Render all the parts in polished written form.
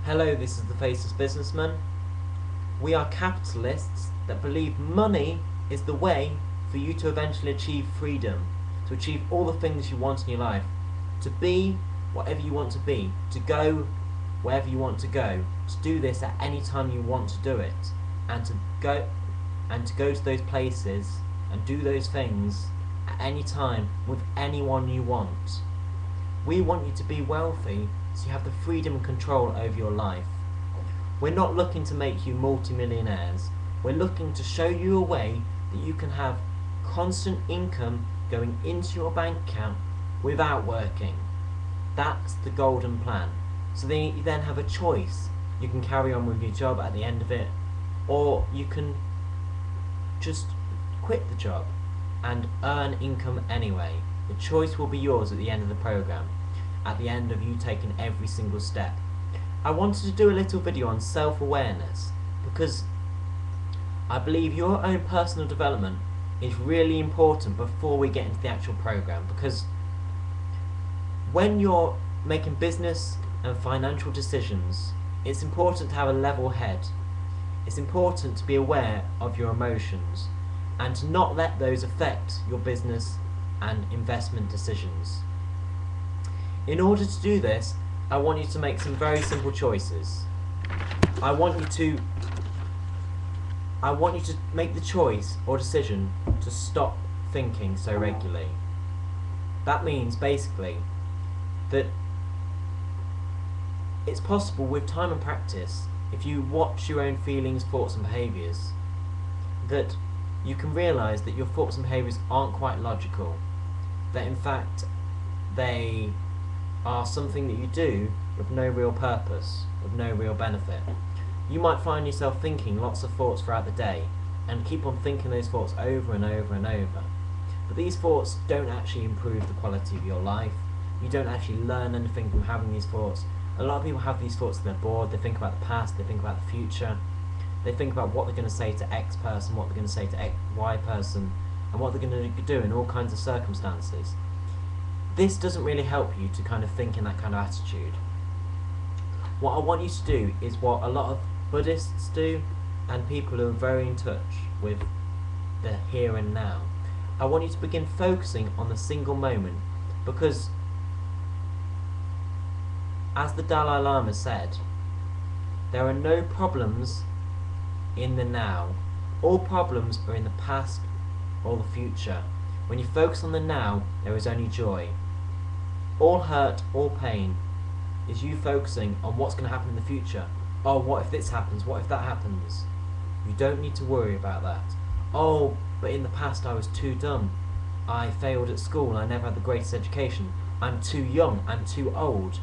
Hello, this is the Faceless Businessman. We are capitalists that believe money is the way for you to eventually achieve freedom, to achieve all the things you want in your life, to be whatever you want to be, to go wherever you want to go, to do this at any time you want to do it, and to go to those places and do those things at any time with anyone you want. We want you to be wealthy so you have the freedom and control over your life. We're not looking to make you multimillionaires. We're looking to show you a way that you can have constant income going into your bank account without working. That's the golden plan. So then you then have a choice. You can carry on with your job at the end of it, or you can just quit the job and earn income anyway. The choice will be yours at the end of the program, at the end of you taking every single step. I wanted to do a little video on self-awareness because I believe your own personal development is really important before we get into the actual program, because when you're making business and financial decisions, it's important to have a level head. It's important to be aware of your emotions and to not let those affect your business and investment decisions. In order to do this, I want you to make some very simple choices. I want you to make the choice or decision to stop thinking so regularly. That means basically that it's possible with time and practice, if you watch your own feelings, thoughts and behaviours, that you can realise that your thoughts and behaviours aren't quite logical, that in fact they are something that you do with no real purpose, with no real benefit. You might find yourself thinking lots of thoughts throughout the day and keep on thinking those thoughts over and over and over. But these thoughts don't actually improve the quality of your life. You don't actually learn anything from having these thoughts. A lot of people have these thoughts and they're bored. They think about the past, they think about the future. They think about what they're going to say to X person, what they're going to say to Y person, and what they're going to do in all kinds of circumstances. This doesn't really help you to kind of think in that kind of attitude. What I want you to do is what a lot of Buddhists do and people who are very in touch with the here and now. I want you to begin focusing on the single moment, because as the Dalai Lama said, there are no problems in the now. All problems are in the past or the future. When you focus on the now, there is only joy. All hurt, all pain is you focusing on what's going to happen in the future. Oh, what if this happens? What if that happens? You don't need to worry about that. Oh, but in the past I was too dumb. I failed at school. I never had the greatest education. I'm too young. I'm too old.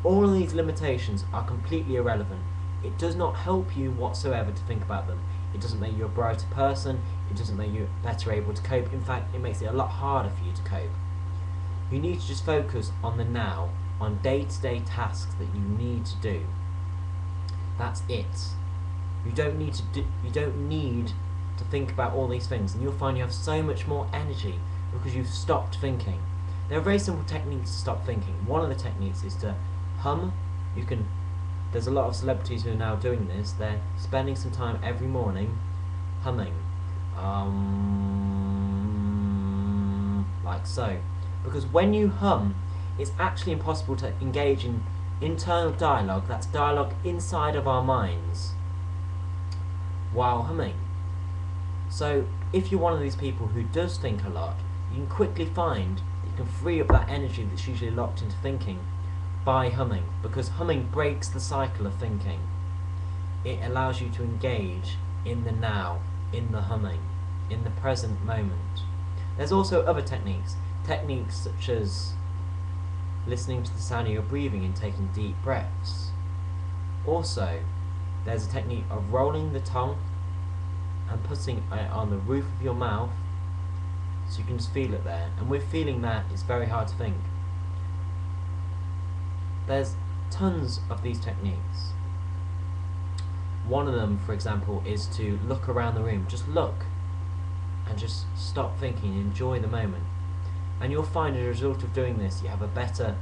All of these limitations are completely irrelevant. It does not help you whatsoever to think about them. It doesn't make you a brighter person. It doesn't make you better able to cope. In fact, it makes it a lot harder for you to cope. You need to just focus on the now, on day-to-day tasks that you need to do. That's it. You don't need to think about all these things, and you'll find you have so much more energy because you've stopped thinking. There are very simple techniques to stop thinking. One of the techniques is to hum. There's a lot of celebrities who are now doing this. They're spending some time every morning humming, like so. Because when you hum, it's actually impossible to engage in internal dialogue, that's dialogue inside of our minds, while humming. So if you're one of these people who does think a lot, you can quickly find that you can free up that energy that's usually locked into thinking by humming, because humming breaks the cycle of thinking. It allows you to engage in the now, in the humming, in the present moment. There's also other techniques such as listening to the sound of your breathing and taking deep breaths. Also, there's a technique of rolling the tongue and putting it on the roof of your mouth so you can just feel it there. And with feeling that, it's very hard to think. There's tons of these techniques. One of them, for example, is to look around the room. Just look and just stop thinking, enjoy the moment. And you'll find as a result of doing this, you have a better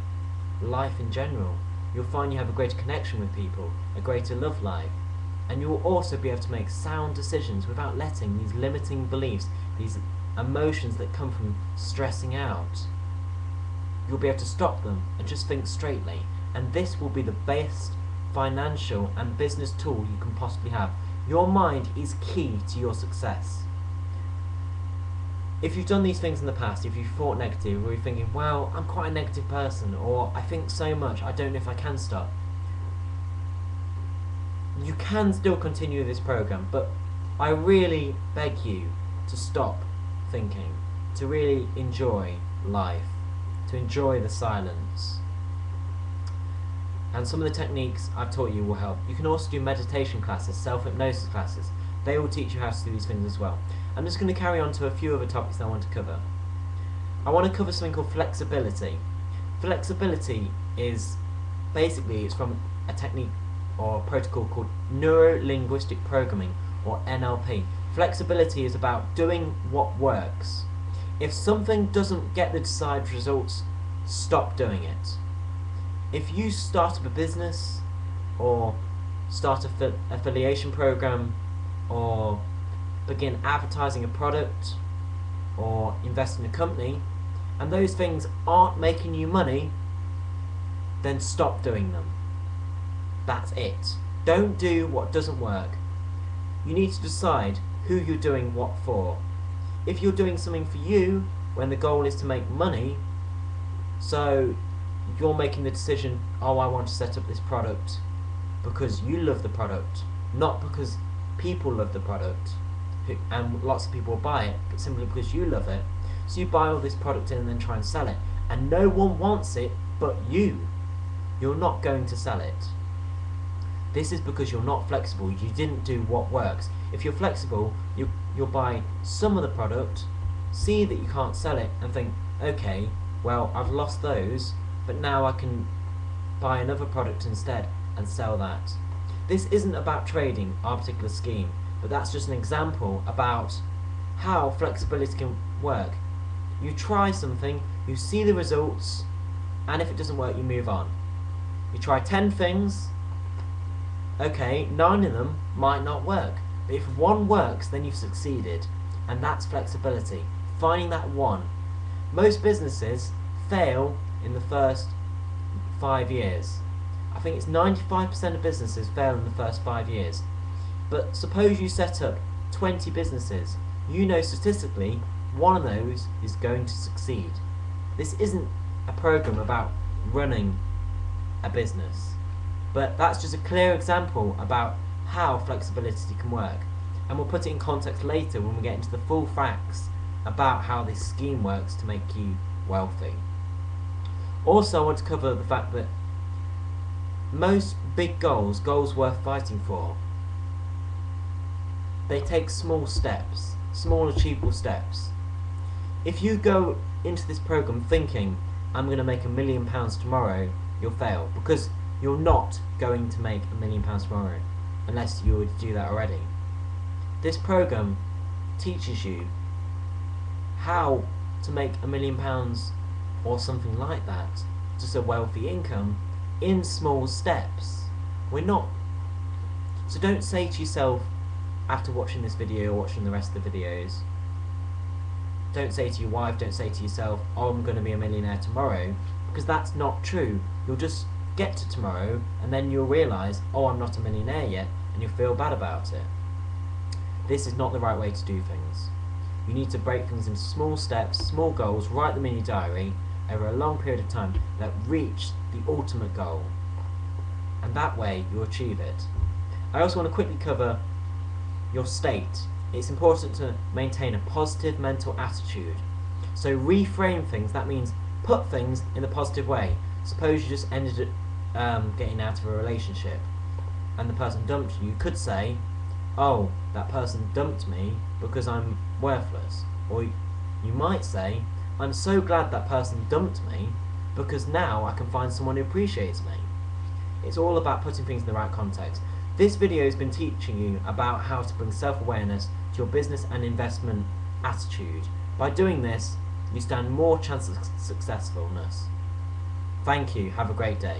life in general. you'll find you have a greater connection with people, a greater love life, and you'll also be able to make sound decisions without letting these limiting beliefs, these emotions that come from stressing out, you'll be able to stop them and just think straightly. And this will be the best financial and business tool you can possibly have. Your mind is key to your success. If you've done these things in the past, if you've thought negative, or you're thinking, well, I'm quite a negative person, or I think so much, I don't know if I can stop, you can still continue this program, but I really beg you to stop thinking, to really enjoy life, to enjoy the silence. And some of the techniques I've taught you will help. You can also do meditation classes, self-hypnosis classes. They will teach you how to do these things as well. I'm just going to carry on to a few other topics that I want to cover. I want to cover something called flexibility. Flexibility is basically, it's from a technique or a protocol called Neuro-Linguistic Programming, or NLP. Flexibility is about doing what works. If something doesn't get the desired results, stop doing it. If you start up a business, or start an affiliation program, or begin advertising a product, or invest in a company, and those things aren't making you money, then stop doing them. That's it. Don't do what doesn't work. You need to decide who you're doing what for. If you're doing something for you, when the goal is to make money, so you're making the decision, oh, I want to set up this product because you love the product, not because people love the product, and lots of people will buy it, but simply because you love it. So you buy all this product in and then try and sell it, and no one wants it but you. You're not going to sell it. This is because you're not flexible. You didn't do what works. If you're flexible, you'll buy some of the product, see that you can't sell it, and think, okay, well, I've lost those, but now I can buy another product instead and sell that. This isn't about trading our particular scheme, but that's just an example about how flexibility can work. You try something, you see the results, and if it doesn't work, you move on. You try 10 things, okay, 9 of them might not work, but if one works, then you've succeeded, and that's flexibility, finding that one. Most businesses fail in the first 5 years. I think it's 95% of businesses fail in the first 5 years. But suppose you set up 20 businesses, you know statistically one of those is going to succeed. This isn't a program about running a business, but that's just a clear example about how flexibility can work, and we'll put it in context later when we get into the full facts about how this scheme works to make you wealthy. Also, I want to cover the fact that most big goals worth fighting for, they take small steps, small achievable steps. If you go into this program thinking, I'm going to make £1 million tomorrow, you'll fail, because you're not going to make £1 million tomorrow unless you would do that already. This program teaches you how to make £1 million or something like that, just a wealthy income, in small steps. So don't say to yourself after watching this video or watching the rest of the videos, don't say to your wife, don't say to yourself, oh, I'm going to be a millionaire tomorrow, because that's not true. You'll just get to tomorrow and then you'll realise, oh, I'm not a millionaire yet, and you'll feel bad about it. This is not the right way to do things. You need to break things into small steps, small goals, write them in your diary over a long period of time that reach the ultimate goal, and that way you'll achieve it. I also want to quickly cover your state. It's important to maintain a positive mental attitude. So reframe things. That means put things in a positive way. Suppose you just ended getting out of a relationship and the person dumped you. You could say, oh, that person dumped me because I'm worthless. Or you might say, I'm so glad that person dumped me because now I can find someone who appreciates me. It's all about putting things in the right context. This video has been teaching you about how to bring self-awareness to your business and investment attitude. By doing this, you stand more chance of successfulness. Thank you. Have a great day.